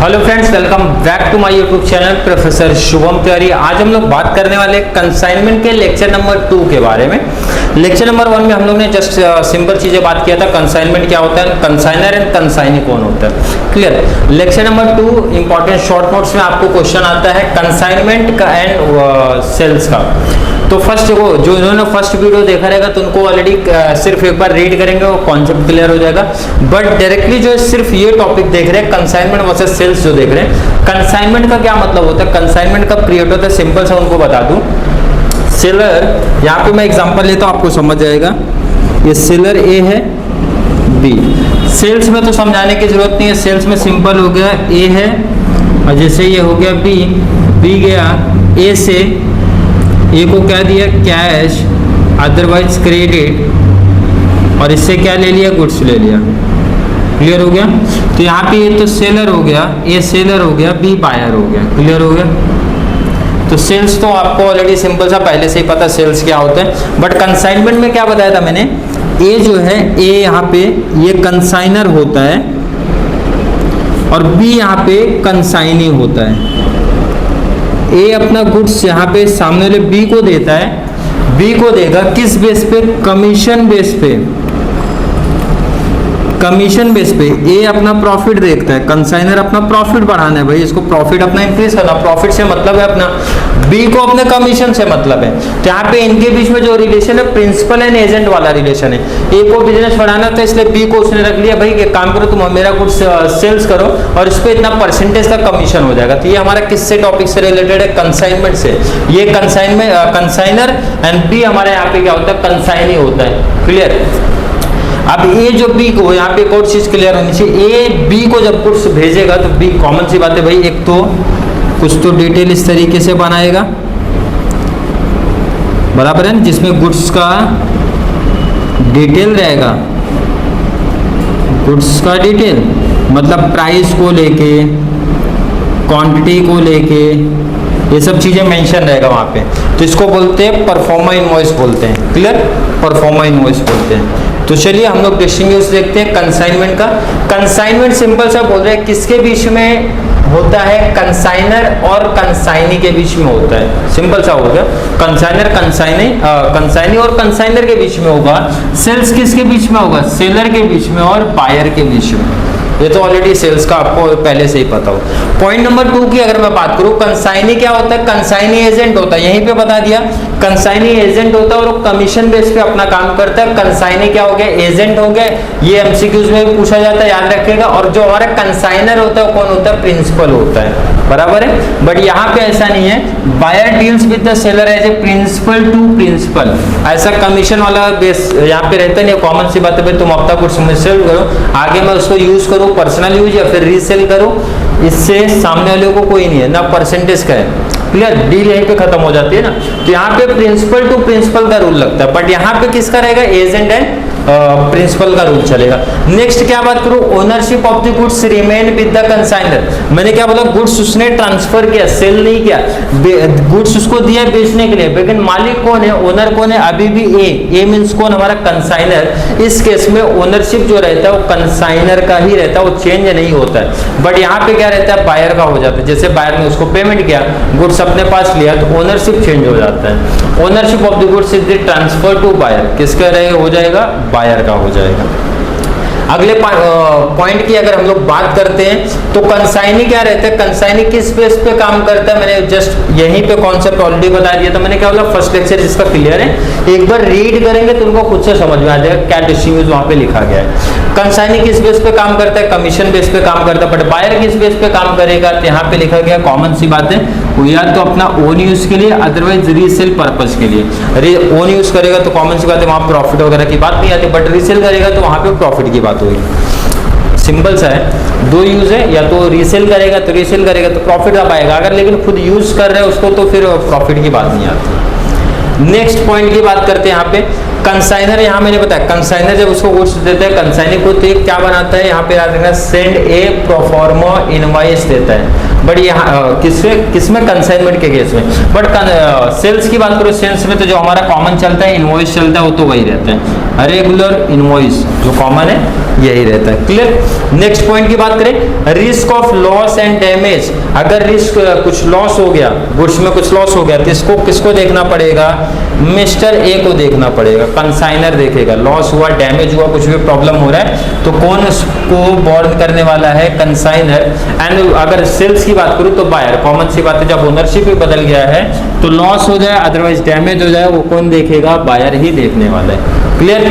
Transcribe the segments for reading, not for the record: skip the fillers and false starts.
Hello friends, welcome back to my YouTube channel professor Shubham Tiwari. आज हम लोग बात करने वाले कंसाइनमेंट के लेक्चर नंबर 2 के बारे में। लेक्चर नंबर 1 में हम लोग ने जस्ट सिंपल चीजें बात किया था, कंसाइनमेंट क्या होता है, कंसाइनर एंड कंसाइनी कौन होता है, clear. Lecture number 2 important short notes में आपको क्वेश्चन आता है कंसाइनमेंट का एंड सेल्स का। तो फर्स्ट जो इन्होंने फर्स्ट वीडियो देखा रहेगा तो उनको ऑलरेडी सिर्फ एक बार रीड करेंगे, वो कॉन्सेप्ट क्लियर हो जाएगा। बट डायरेक्टली जो सिर्फ ये टॉपिक देख रहे हैं कंसाइनमेंट वर्सेस सेल्स जो देख रहे हैं, कंसाइनमेंट का क्या मतलब होता है, कंसाइनमेंट का पीरियड होता है, सिंपल सा उनको बता दूं। सेलर, यहाँ पे मैं एग्जांपल लेता हूँ, आपको समझ जाएगा। ये सेलर ए है, बी। सेल्स में तो समझाने की जरूरत नहीं है, सेल्स में सिंपल हो गया, ए है और जैसे ये हो गया बी, बी गया ए से, ए को क्या दिया कैश अदरवाइज क्रेडिट, और इससे क्या ले लिया गुड्स ले लिया, क्लियर हो गया। तो यहाँ पे ये तो सेलर हो गया, ए सेलर हो गया, बी बायर हो गया, क्लियर हो गया। तो सेल्स तो आपको ऑलरेडी सिंपल सा पहले से ही पता सेल्स क्या होता है। बट कंसाइनमेंट में क्या बताया था मैंने, ए जो है ए यहाँ पे ये कंसाइनर होता है और बी यहाँ पे कंसाइनी होता है। ए अपना गुड्स यहाँ पे सामने वाले बी को देता है, बी को देगा किस बेस पे, कमीशन बेस पे, कमीशन बेस पे। ए अपना प्रॉफिट देखता है, कंसाइनर अपना प्रॉफिट बढ़ाना है, भाई इसको प्रॉफिट अपना इंक्रीज करना, प्रॉफिट से मतलब है अपना, बी को अपने कमीशन से मतलब है। तो यहाँ पे इनके बीच में जो रिलेशन है प्रिंसिपल एंड एजेंट वाला रिलेशन है। ए को बिजनेस बढ़ाना था इसलिए बी को उसने रख लिया, भाई एक काम करो तुम मेरा गुड्स सेल्स करो और इस पे इतना परसेंटेज का कमीशन हो जाएगा। तो ये हमारा किससे टॉपिक से रिलेटेड है, कंसाइनमेंट से। ये कंसाइनर एंड बी हमारे यहाँ पे क्या होता है, कंसाइनी होता है, क्लियर। अब ए जो बी को, यहाँ पे एक और चीज क्लियर होनी चाहिए, ए बी को जब गुड्स भेजेगा तो बी, कॉमन सी बात है भाई, एक तो कुछ तो डिटेल इस तरीके से बनाएगा, बराबर है ना, जिसमें गुड्स का डिटेल रहेगा, गुड्स का डिटेल मतलब प्राइस को लेके, क्वांटिटी को लेके, ये सब चीजें मेंशन रहेगा वहां पे। तो इसको बोलते हैं परफॉर्मा इनवॉइस बोलते हैं, क्लियर, परफॉर्मा इनवॉइस बोलते हैं। तो चलिए हम लोग डिस्टिंग्विश देखते हैं कंसाइनमेंट का। कंसाइनमेंट सिंपल सा बोल रहे हैं किसके बीच में होता है, कंसाइनर और कंसाइनी के बीच में होता है, सिंपल सा हो गया। कंसाइनर कंसाइनी और कंसाइनर के बीच में होगा। सेल्स किसके बीच में होगा, सेलर के बीच में और बायर के बीच में। ये तो ऑलरेडी सेल्स का आपको पहले से ही पता हो। पॉइंट नंबर 2 की अगर मैं बात करूं, कंसाइनी क्या होता है, कंसाइनी एजेंट होता है, यहीं पे बता दिया, कंसाइनी एजेंट होता है और वो कमीशन बेस पे अपना काम करता है। कंसाइनी क्या हो गया, एजेंट हो गया, ये एमसीक्यूज में भी पूछा जाता है, याद रखिएगा। और जो हमारा कंसाइनर होता है वो कौन होता है, प्रिंसिपल होता है, बराबर है। बट यहाँ पे ऐसा नहीं है, buyer deals with the seller as a principal to principal, ऐसा कमीशन वाला बेस यहाँ पे रहता नहीं। कॉमन सी बात है भाई, तुम अपना कुछ सेल करो, आगे मैं उसको यूज करूँ पर्सनल यूज या फिर रीसेल करूं, इससे सामने वाले को कोई नहीं है ना, परसेंटेज का है, क्लियर, डील यहीं पे खत्म हो जाती है ना। तो यहाँ पे प्रिंसिपल टू प्रिंसिपल का रूल लगता है, बट यहाँ पे किसका रहेगा, एजेंट एंड प्रिंसिपल का रूल चलेगा। नेक्स्ट क्या बात करूं, ownership of the goods remain with the consignor. मैंने क्या बोला, गुड्स उसने ट्रांसफर किया, सेल नहीं किया, गुड्स उसको दिया बेचने के लिए, लेकिन मालिक कौन है, ओनर कौन है, अभी भी ए मींस कौन, हमारा कंसाइनर। इस केस में ओनरशिप जो रहता है वो कंसाइनर का ही रहता है, वो चेंज नहीं होता है। बट यहाँ पे क्या रहता है, बायर का हो जाता है। जैसे बायर ने उसको पेमेंट किया, गुड्स अपने पास लिया, तो ओनरशिप चेंज हो जाता है। Ownership of the goods is transfer to buyer, किसका हो जाएगा, बायर का हो जाएगा। अगले पॉइंट की अगर हम लोग बात करते हैं तो कंसाइनी क्या रहता है, कंसाइनी किस बेस पे काम करता है, मैंने जस्ट यहीं पे कॉन्सेप्ट ऑलरेडी बता दिया था। मैंने क्या बोला, फर्स्ट लेक्चर जिसका क्लियर है, एक बार रीड करेंगे तो उनको खुद से समझ में आ जाएगा क्या डिस्टिंग्विश वहां पे लिखा गया है। कंसाइनी किस बेस पे काम करता है, कमीशन बेस पे काम करता है। बट बायर किस बेस पे काम करेगा, तो यहाँ पे लिखा गया, कॉमन सी बात है, वो या तो अपना ओन यूज के लिए, अदरवाइज रीसेल पर्पज के लिए। ओन यूज करेगा तो कॉमन सी बात है, वहां प्रॉफिट वगैरह की बात नहीं आती, बट रीसेल करेगा तो वहां पे प्रॉफिट की बात होगी। सिंपल सा है, दो यूज है, या तो रीसेल करेगा तो प्रॉफिट आ पाएगा, अगर लेकिन खुद यूज कर रहे हैं उसको तो फिर प्रॉफिट की बात नहीं आती। नेक्स्ट पॉइंट की बात करते हैं यहाँ पे, कंसाइनर यहाँ मैंने बताया, कंसाइनर जब उसको गुड्स देता है कंसाइनी को, तो क्या बनाता है यहाँ पे याद रखना, सेंड ए प्रोफॉर्मा इनवॉइस देता है। बट यहाँ किसमें कंसाइनमेंट के केस में। बट सेल्स की बात करो, सेल्स में तो जो हमारा कॉमन चलता है इनवॉइस चलता है, वो तो वही रहता है, रेगुलर इनवॉइस जो कॉमन है यही रहता है। क्लियर। नेक्स्ट पॉइंट की बात करें, risk of loss and damage. अगर रिस्क कुछ लॉस हो गया, गुड्स में कुछ लॉस हो गया, तो किसको देखना पड़ेगा, मिस्टर ए को देखना पड़ेगा, कंसाइनर देखेगा। लॉस हुआ, डैमेज हुआ, कुछ भी प्रॉब्लम हो रहा है तो कौन उसको बॉर्न करने वाला है, कंसाइनर। एंड अगर सेल्स की बात करूं तो बायर, कॉमन सी बात है, जब ओनरशिप भी बदल गया है तो लॉस हो जाए अदरवाइज डैमेज हो जाए, वो कौन देखेगा, बायर ही देखने वाला है। क्लियर।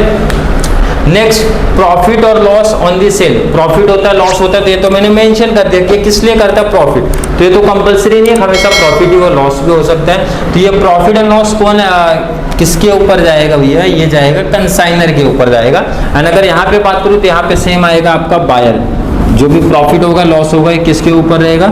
नेक्स्ट, प्रॉफिट और loss on the sale. Profit होता है, लॉस होता है, तो ये तो मैंने मेंशन कर दिया कि किस लिए करता है प्रॉफिट, तो ये तो कंपलसरी नहीं है, हमेशा प्रॉफिट ही और लॉस भी हो सकता है। तो ये प्रॉफिट एंड लॉस कौन किसके ऊपर जाएगा भैया, ये जाएगा कंसाइनर के ऊपर जाएगा। एंड अगर यहाँ पे बात करूँ तो यहाँ पे सेम आएगा आपका बायर, जो भी प्रॉफिट होगा लॉस होगा किसके ऊपर रहेगा,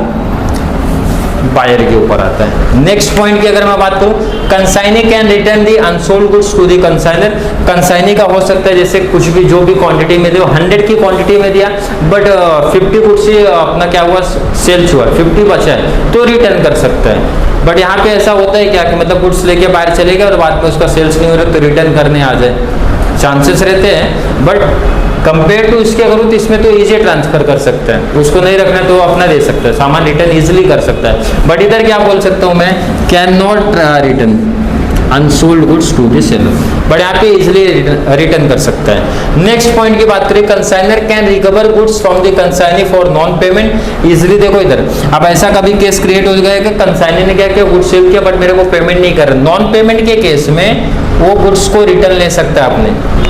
बायर के ऊपर आता है। नेक्स्ट पॉइंट की अगर मैं बात करूं, consignee can return the unsold goods to the consignor. Consignee का हो सकता है जैसे कुछ भी जो भी क्वांटिटी में दिया, 100 की क्वांटिटी में दिया बट 50 गुड्स से अपना क्या हुआ, सेल्स हुआ, 50 बचा है तो रिटर्न कर सकता है। बट यहाँ पे ऐसा होता है क्या कि मतलब गुड्स लेके बाहर चले गए और बाद में उसका सेल्स नहीं हो रहा तो रिटर्न करने आ जाए, चांसेस रहते हैं। बट कंपेयर टू इसके करूँ तो इसमें तो इजी ट्रांसफर कर सकता है, उसको नहीं रखना तो अपना दे सकता है, सामान रिटर्न इजीली कर सकता है। बट इधर क्या बोल सकता हूँ मैं, can not return unsold goods to the seller, but यहाँ पे इजीली रिटर्न कर सकता है। नेक्स्ट पॉइंट की बात करें, consignor can recover goods from the consignee for non payment easily. देखो इधर अब ऐसा कभी केस क्रिएट हो गया कि कंसाइनी ने क्या किया, गुड्स सेल किया बट मेरे को पेमेंट नहीं कर रहा, नॉन पेमेंट के केस में वो गुड्स को रिटर्न ले सकता है अपने,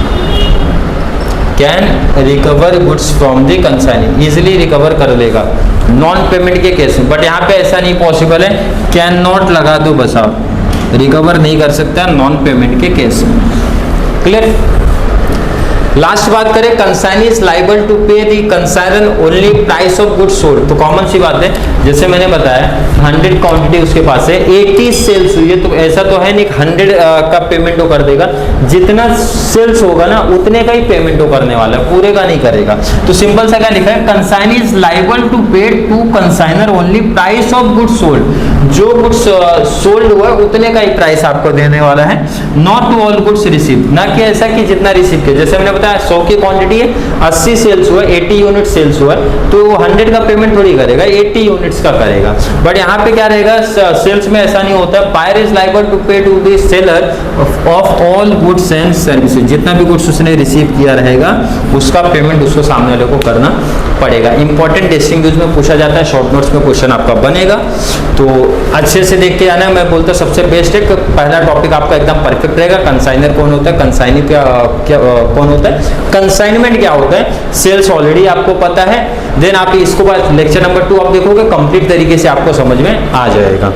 can recover goods from the consignee, easily recover कर लेगा नॉन पेमेंट के केस में। बट यहाँ पे ऐसा नहीं पॉसिबल है, कैन नॉट लगा दो बस, आप रिकवर नहीं कर सकता नॉन पेमेंट के केस में। क्लियर। लास्ट बात करें, consignee is liable to pay the consignor only price of goods sold. तो कॉमन सी बात है, जैसे मैंने बताया 100 क्वांटिटी उसके पास है, 80 सेल्स हुई है, तो ऐसा तो है नहीं 100 का पेमेंट वो कर देगा, जितना सेल्स होगा ना उतने का ही पेमेंट वो करने वाला है, पूरे का नहीं करेगा। तो सिंपल सा क्या लिखा है, consignee is liable to pay to consignor only price of goods sold, जो गुड्स सोल्ड हुआ उतने का ही प्राइस आपको देने वाला है, not to all goods receive, ना कि ऐसा कि जितना रिसीव किया। जैसे मैंने बताया 100 की क्वांटिटी है, 80 सेल्स हुआ, 80 यूनिट सेल्स हुआ, तो 100 का पेमेंट थोड़ी करेगा, 80 यूनिट्स का करेगा। बट यहाँ पे क्या रहेगा, सेल्स में ऐसा नहीं होता, buyer is liable to pay to the seller of all goods and services, जितना भी गुड्स उसने रिसीव किया रहेगा उसका पेमेंट उसको सामने वाले को करना पड़ेगा। इंपॉर्टेंट टेस्टिंग यूज में पूछा जाता है, शॉर्ट नोट्स में क्वेश्चन आपका बनेगा, तो अच्छे से देख के आना है। मैं बोलता सबसे बेस्ट है, पहला टॉपिक आपका एकदम परफेक्ट रहेगा, कंसाइनर कौन होता है, कंसाइनी क्या कौन होता है, कंसाइनमेंट क्या होता है, सेल्स ऑलरेडी आपको पता है। देन आप इसको बाद लेक्चर नंबर 2 आप देखोगे, कंप्लीट तरीके से आपको समझ में आ जाएगा।